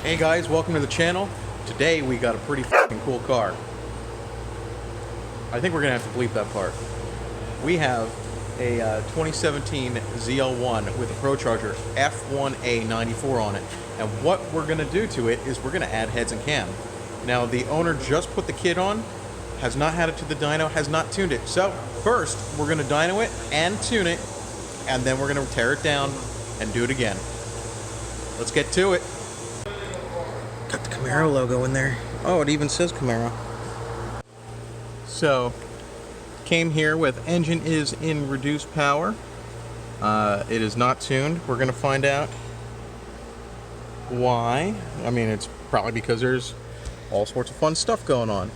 Hey guys, welcome to the channel. Today we got a pretty fucking cool car. I think we're gonna have to bleep that part. We have a 2017 ZL1 with a Procharger F1A94 on it, and what we're gonna do to it is we're gonna add heads and cam. Now the owner just put the kit on, has not had it to the dyno, has not tuned it. So first we're gonna dyno it and tune it, and then we're gonna tear it down and do it again. Let's get to it. Got the Camaro logo in there. Oh, it even says Camaro. So, came here with engine is in reduced power. It is not tuned. We're gonna find out why. I mean, it's probably because there's all sorts of fun stuff going on.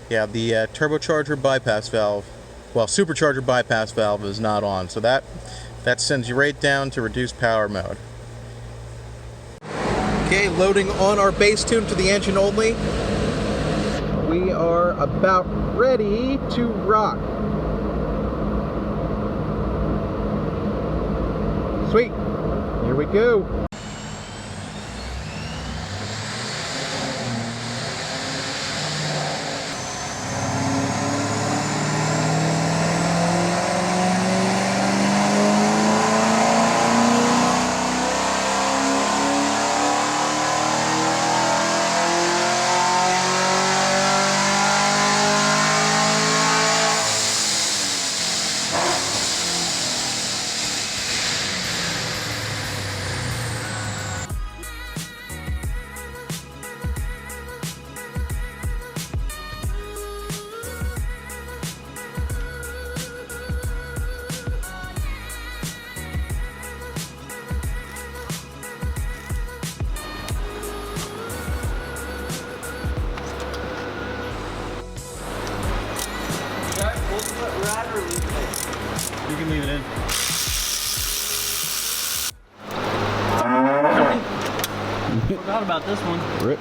Yeah, the turbocharger bypass valve, well, supercharger bypass valve is not on, so that sends you right down to reduced power mode. Okay, loading on our base tune to the engine only. We are about ready to rock. Sweet, here we go. You can leave it in. Forgot about this one. Rip.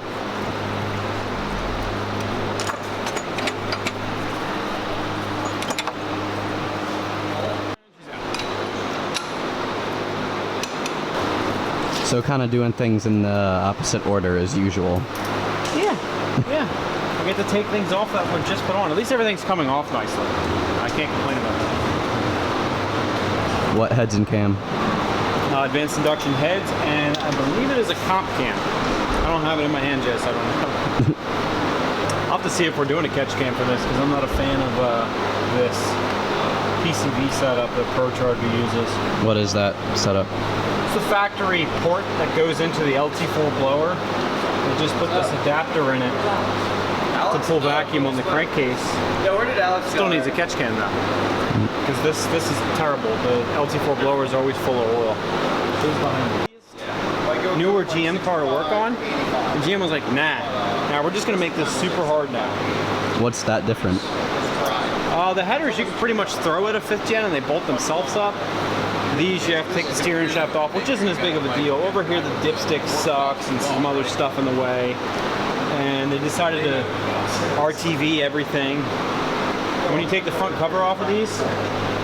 So kind of doing things in the opposite order as usual. Yeah. I get to take things off that were just put on. At least everything's coming off nicely. I can't complain about that. What heads and cam? Advanced induction heads, and I believe it is a comp cam. I don't have it in my hand yet, so I don't know. I'll have to see if we're doing a catch cam for this, because I'm not a fan of this PCV setup that Procharger uses. What is that setup? It's the factory port that goes into the LT4 blower. They just put this adapter in it to pull vacuum on the crankcase. Yeah, where did Alex Still needs a catch cam though, because this is terrible. The LT4 blower is always full of oil. Newer GM car to work on, and GM was like, nah. Now we're just gonna make this super hard now. What's that different? The headers you can pretty much throw at a 5th gen and they bolt themselves up. These you have to take the steering shaft off, which isn't as big of a deal. Over here the dipstick sucks and some other stuff in the way. And they decided to RTV everything. When you take the front cover off of these,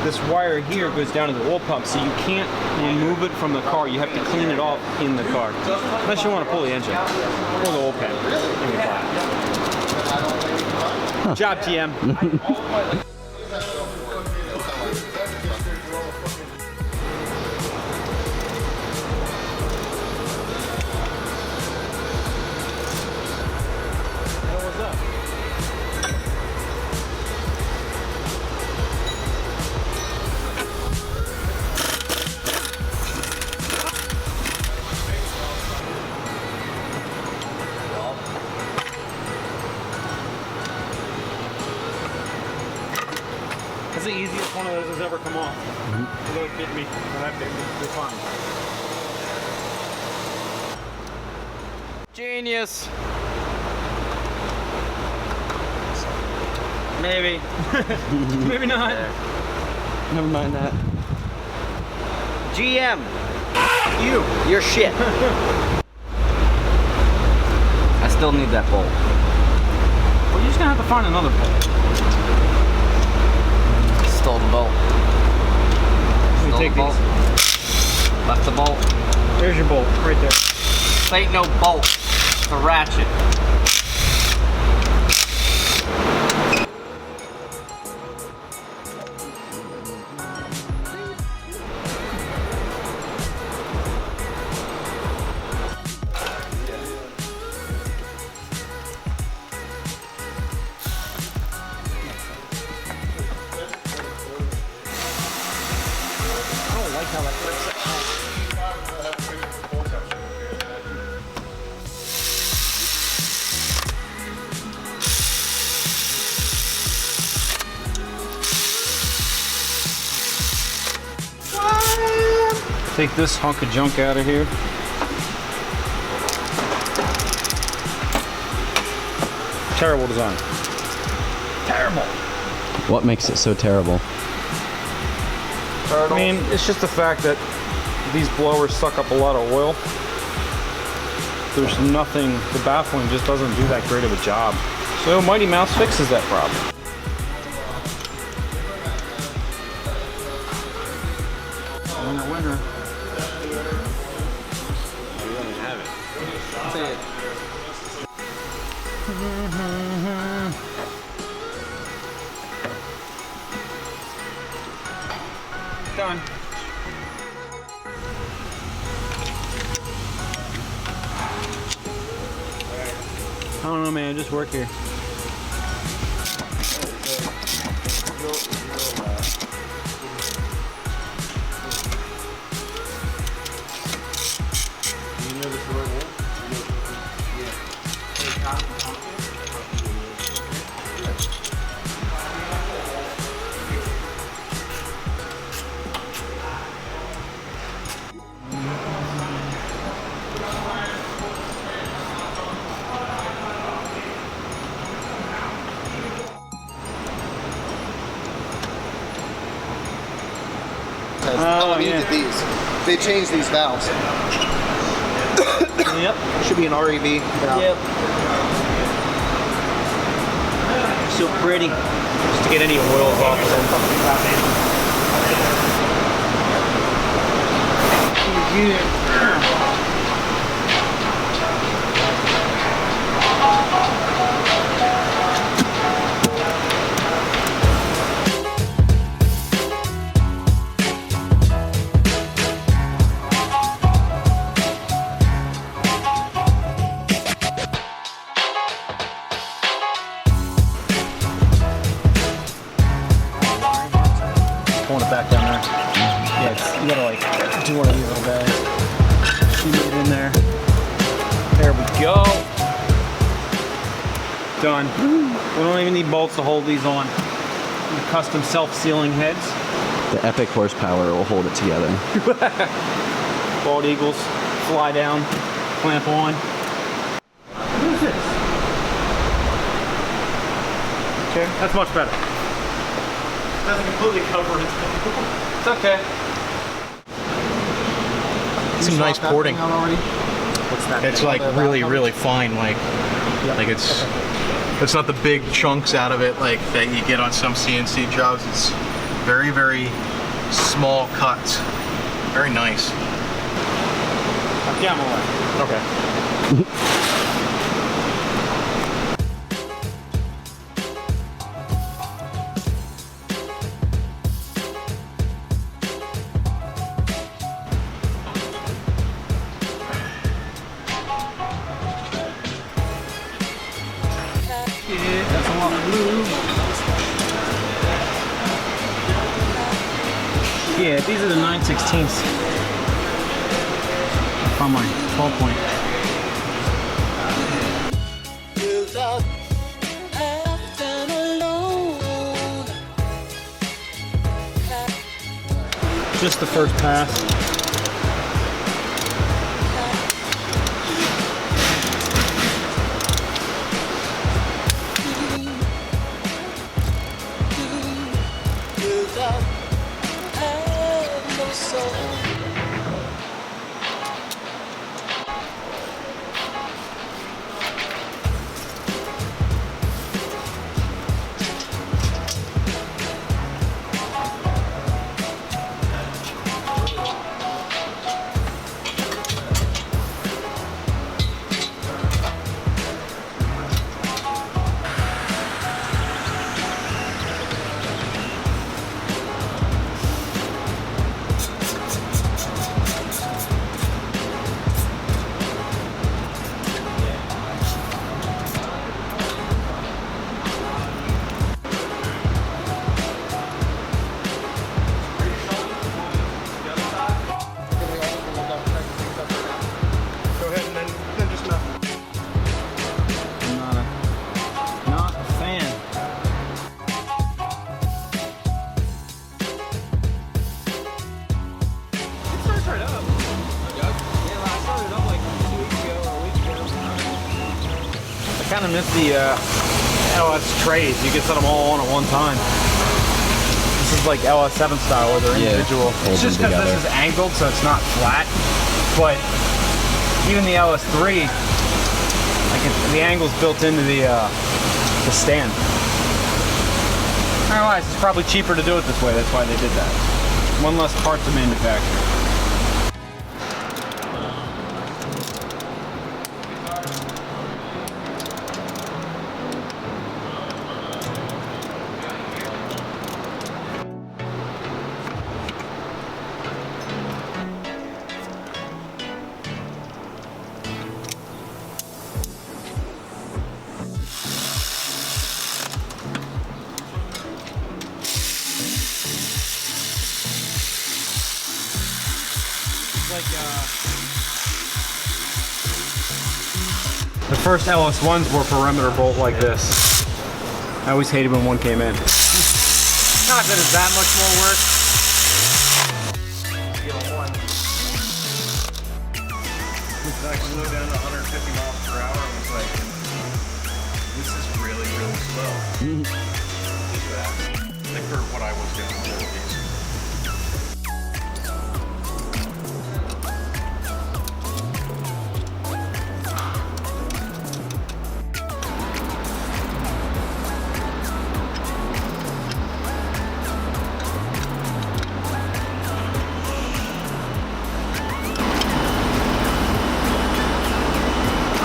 this wire here goes down to the oil pump, so you can't remove it from the car. You have to clean it off in the car, unless you want to pull the engine or the oil pan. Good job, GM. That's the easiest one of those has ever come off. Although it bit me when I picked it, it's fine. Genius. Maybe. Maybe not. Never mind that. GM, you're shit. I still need that bolt. Well, you're just gonna have to find another bolt. Stole the bolt. Let me take the bolt. these. Left the bolt. There's your bolt, right there. This ain't no bolt. the ratchet. Take this hunk of junk out of here. Terrible design. Terrible. What makes it so terrible? I mean, it's just the fact that these blowers suck up a lot of oil. There's nothing, the baffling just doesn't do that great of a job. So Mighty Mouse fixes that problem. Winner, winner. Done. I don't know, man. Just work here. Yeah. These. They changed these valves. Yep. Should be an REV valve. Yep. So pretty. Just to get any oils off of them. Pulling it back down there. Yeah, you gotta like do one of these little guys. Shoot it in there. There we go. Done. We don't even need bolts to hold these on. The custom self-sealing heads. The epic horsepower will hold it together. Bald eagles, fly down, clamp on. What is this? Okay, that's much better. Doesn't completely cover it. It's okay. Some nice porting. What's that? It's like really fine, like it's not the big chunks out of it like that you get on some CNC jobs. It's very small cuts. Very nice. Yeah, I'm away. Okay. That's a lot of glue. Yeah, these are the 9/16ths from my 12 point. Just the first pass. kind of miss the LS trays. You can set them all on at one time. This is like LS7 style where they're individual. It's just because this is angled, so it's not flat. But even the LS3, the angle's built into the stand. Otherwise, it's probably cheaper to do it this way. That's why they did that. One less part to manufacture. The first LS1s were perimeter bolt like this. I always hated when one came in. Not that it's that much more work. I slowed down to 150 miles per hour and was like, this is really, really slow. Like for what I was doing.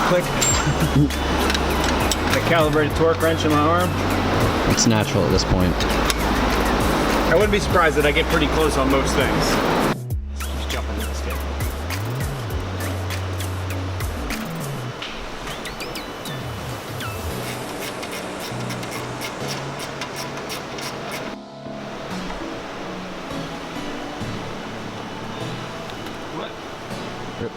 Click. The calibrated torque wrench in my arm. It's natural at this point. I wouldn't be surprised that I get pretty close on most things. Just jump into the skid. What? Yep.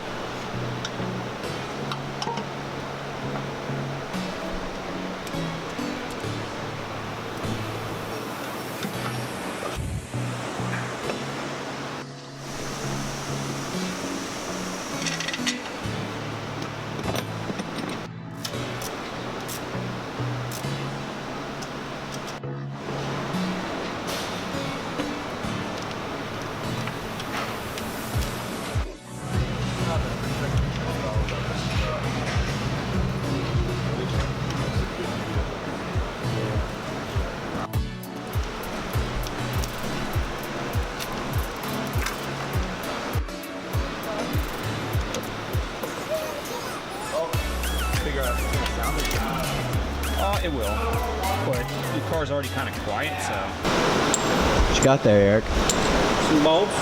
It will, but the car's already kind of quiet, so. What you got there, Eric? Some bulbs.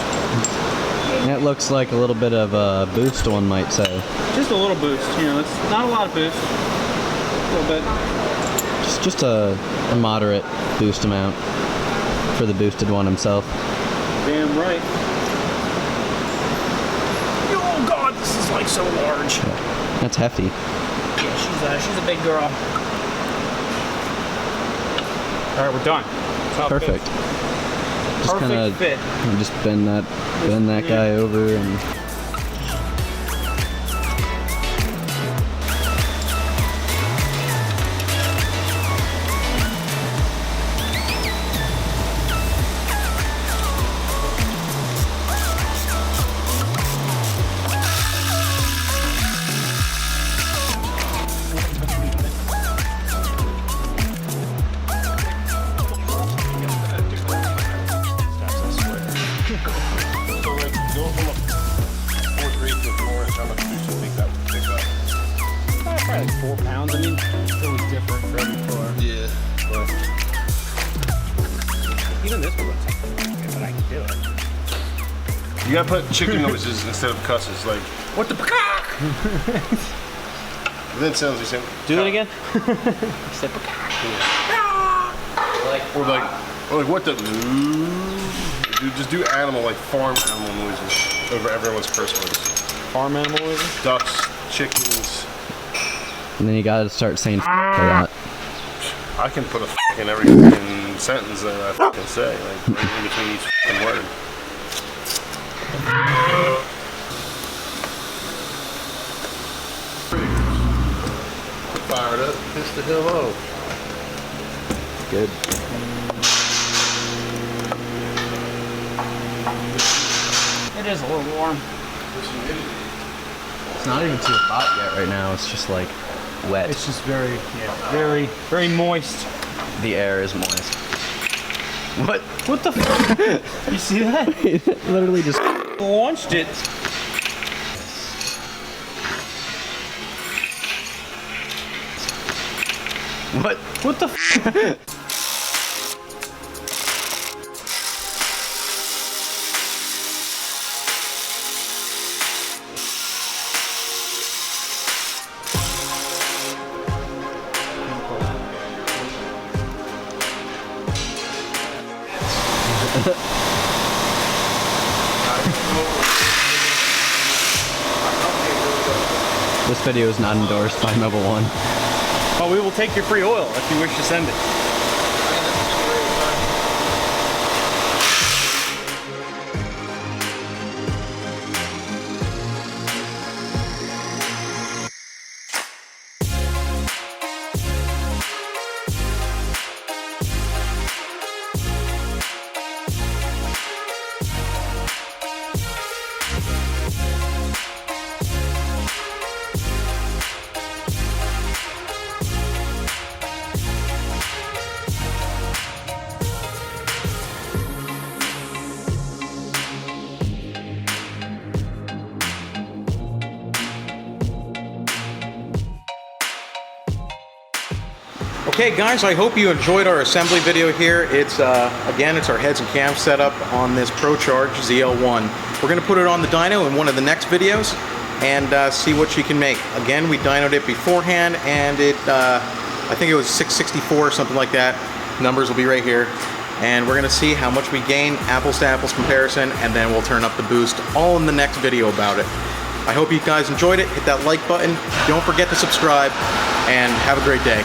That looks like a little bit of a boost, one might say. Just a little boost, you know, it's not a lot of boost. A little bit. Just a moderate boost amount for the boosted one himself. Damn right. Oh God, this is like so large. Yeah. That's hefty. Yeah, she's a big girl. All right, we're done. Top Perfect. Fit. Just kind of just bend that guy over and. Probably like 4 pounds. I mean, it was different for every car. Yeah. But even this one looks like but I can do it. You gotta put chicken noises instead of cusses, like, what the peacock? Then it sounds the same. Do it again? Or like, what the? Dude, just do animal, like farm animal noises over everyone's curse words. Farm animal noises? Ducks, chickens. And then you gotta start saying a lot. I can put a in every fucking sentence that I fucking say, like right in between each fucking word. fired up. Piss the hell off. Good. It is a little warm. It's not even too hot yet right now. It's just like wet. It's just very, very moist. The air is moist. What? What the fuck? You see that? Literally just Launched it. what? What the fuck? This video is not endorsed by Mobile One. Well, we will take your free oil if you wish to send it. Okay guys, I hope you enjoyed our assembly video here. It's again, it's our heads and cams setup on this Procharger ZL1. We're going to put it on the dyno in one of the next videos and see what she can make. Again, we dynoed it beforehand and it, I think it was 664 or something like that. Numbers will be right here. And we're going to see how much we gain, apples to apples comparison, and then we'll turn up the boost all in the next video about it. I hope you guys enjoyed it. Hit that like button. Don't forget to subscribe and have a great day.